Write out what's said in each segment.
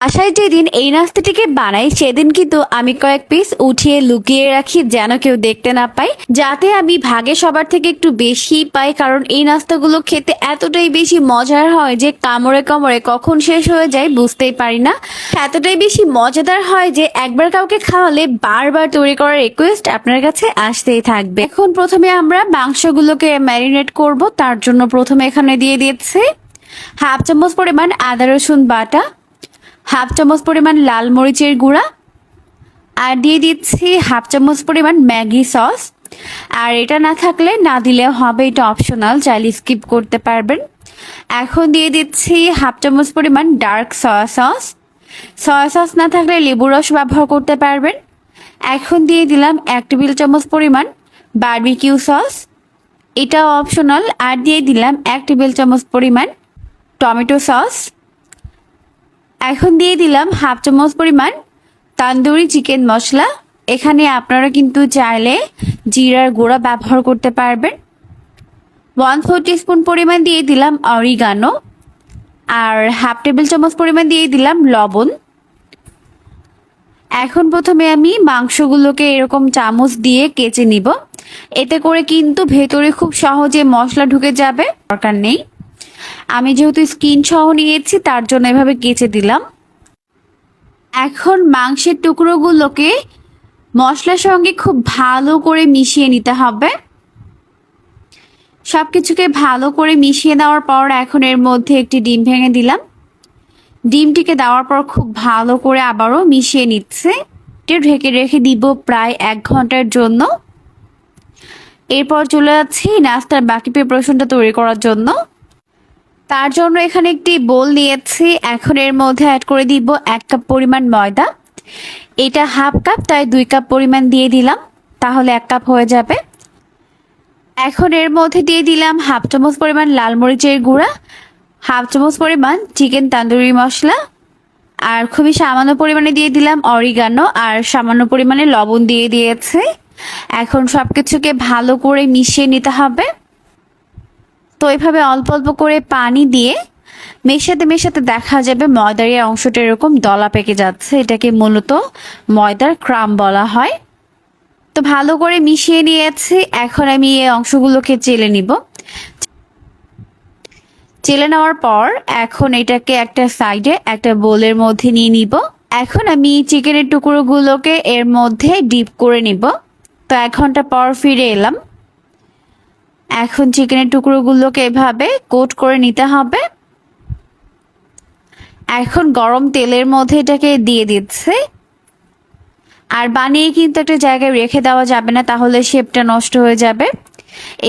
বাসায় যেদিন এই নাস্তাটিকে বানাই সেদিন কিন্তু আমি কয়েক পিস উঠিয়ে লুকিয়ে রাখি যেন কেউ দেখতে না পায়, যাতে আমি ভাগে সবার থেকে একটু বেশি পাই। কারণ এই নাস্তাগুলো খেতে এতটাই বেশি মজার হয় যে কামড়ে কামড়ে কখন শেষ হয়ে যায় বুঝতেই পারি না। এতটাই বেশি মজাদার হয় যে একবার কাউকে খাওয়ালে বারবার তৈরি করার রিকোয়েস্ট আপনার কাছে আসতেই থাকবে। এখন প্রথমে আমরা মাংসগুলোকে ম্যারিনেট করব। তার জন্য প্রথমে এখানে দিয়ে দিচ্ছি হাফ চামচ পরিমাণ আদা রসুন বাটা, হাফ চামচ পরিমাণ লাল মরিচের গুঁড়া, আর দিয়ে দিচ্ছি হাফ চামচ পরিমাণ ম্যাগি সস। আর এটা না থাকলে না দিলেও হবে, এটা অপশনাল, চাইলে স্কিপ করতে পারবেন। এখন দিয়ে দিচ্ছি হাফ চামচ পরিমাণ dark soya sauce. Soya sauce না থাকলে লেবুর রস ব্যবহার করতে পারবেন। এখন দিয়ে দিলাম 1 টেবিল চামচ পরিমাণ বারবিকিউ সস, এটাও অপশনাল। আর দিয়ে দিলাম 1 টেবিল চামচ পরিমাণ টমেটো সস। এখন দিয়ে দিলাম হাফ চামচ পরিমাণ তান্দুরি চিকেন মশলা। এখানে আপনারা কিন্তু চাইলে জিরার গুঁড়া ব্যবহার করতে পারবেন। 1/4 টিস্পুন পরিমাণ দিয়ে দিলাম অরিগানো, আর হাফ টেবিল চামচ পরিমাণ দিয়ে দিলাম লবণ। এখন প্রথমে আমি মাংসগুলোকে এরকম চামচ দিয়ে কেচে নিব, এতে করে কিন্তু ভেতরে খুব সহজে মশলা ঢুকে যাবে, দরকার নেই। আমি যেহেতু স্কিন সহ নিয়েছি তার জন্য এভাবে কেচে দিলাম। এখন মাংসের টুকরোগুলোকে মশলার সঙ্গে খুব ভালো করে মিশিয়ে নিতে হবে। সবকিছুকে ভালো করে মিশিয়ে দেওয়ার পর এখন এর মধ্যে একটি ডিম ভেঙে দিলাম। ডিমটিকে দেওয়ার পর খুব ভালো করে আবারও মিশিয়ে নিচ্ছে। ঢেকে রেখে দিব প্রায় 1 ঘন্টার জন্য। এরপর চলে যাচ্ছি নাস্তার বাকি প্রিপারেশনটা তৈরি করার জন্য। তার জন্য এখানে একটি বোল নিয়েছি। এখন এর মধ্যে অ্যাড করে দিব 1 কাপ পরিমাণ ময়দা। এটা হাফ কাপ, তাই 2 কাপ পরিমাণ দিয়ে দিলাম, তাহলে 1 কাপ হয়ে যাবে। এখন এর মধ্যে দিয়ে দিলাম হাফ চামচ পরিমাণ লাল মরিচের গুঁড়া, হাফ চামচ পরিমাণ চিকেন তান্দুরি মশলা, আর খুবই সামান্য পরিমাণে দিয়ে দিলাম অরিগানো, আর সামান্য পরিমাণে লবণ দিয়ে দিয়েছে। এখন সবকিছুকে ভালো করে মিশিয়ে নিতে হবে। তো এভাবে অল্প অল্প করে পানি দিয়ে মেশাতে মেশাতে দেখা যাবে ময়দার এই অংশটা এরকম দলা পেকে যাচ্ছে। এটাকে মূলত ময়দার ক্রাম্ব বলা হয়। তো ভালো করে মিশিয়ে নিয়েছি। এখন আমি এই অংশগুলোকে চেলে নিব। চেলে নেওয়ার পর এখন এটাকে একটা সাইডে একটা বোলের মধ্যে নিয়ে নিব। এখন আমি চিকেনের টুকরোগুলোকে এর মধ্যে ডিপ করে নিব। তো 1 ঘন্টা পর ফিরে এলাম। এখন চিকেনের টুকরোগুলোকে এভাবে কোট করে নিতে হবে। এখন গরম তেলের মধ্যে এটাকে দিয়ে দিচ্ছে। আর বানিয়ে কিন্তু একটা জায়গায় রেখে দেওয়া যাবে না, তাহলে শেপটা নষ্ট হয়ে যাবে।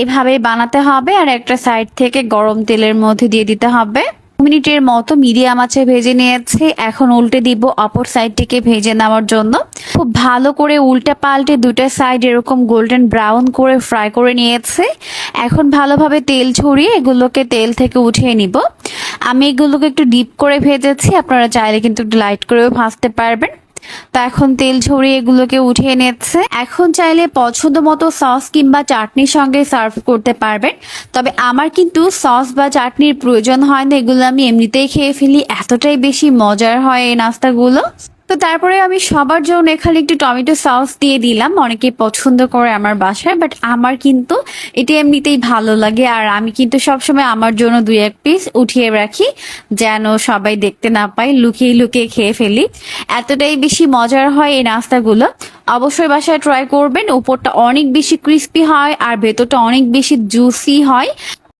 এভাবে বানাতে হবে। আর একটা সাইড থেকে গরম তেলের মধ্যে দিয়ে দিতে হবে। 2 মিনিটের মতো মিডিয়াম আঁচে ভেজে নিয়েছি। এখন উল্টে দিব অপর সাইডটিকে ভেজে নেওয়ার জন্য। খুব ভালো করে উল্টে পাল্টে দুটো সাইড এরকম গোল্ডেন ব্রাউন করে ফ্রাই করে নিয়েছে। এখন ভালোভাবে তেল ছড়িয়ে এগুলোকে তেল থেকে উঠিয়ে নিব। আমি এগুলোকে একটু ডিপ করে ভেজেছি, আপনারা চাইলে কিন্তু একটু লাইট করেও ভাজতে পারবেন। তো এখন তেল ঝরিয়ে এগুলোকে উঠিয়ে নিচ্ছে। এখন চাইলে পছন্দ মতো সস কিংবা চাটনির সঙ্গে সার্ভ করতে পারবেন, তবে আমার কিন্তু সস বা চাটনির প্রয়োজন হয় না, এগুলো আমি এমনিতেই খেয়ে ফেলি, এতটাই বেশি মজার হয় এই নাস্তাগুলো। তো তারপরে আমি সবার জন্য এখানে একটু টমেটো সস দিয়ে দিলাম। অনেকে পছন্দ করে আমার বাসায়, বাট আমার কিন্তু এটা এমনিতেই ভালো লাগে। আর আমি কিন্তু সবসময় আমার জন্য 2-1 পিস উঠিয়ে রাখি, যেন সবাই দেখতে না পায়, লুকিয়ে লুকিয়ে খেয়ে ফেলি। এতটাই বেশি মজার হয় এই নাস্তাগুলো। অবশ্যই বাসায় ট্রাই করবেন। উপরটা অনেক বেশি ক্রিস্পি হয় আর ভেতরটা অনেক বেশি জুসি হয়।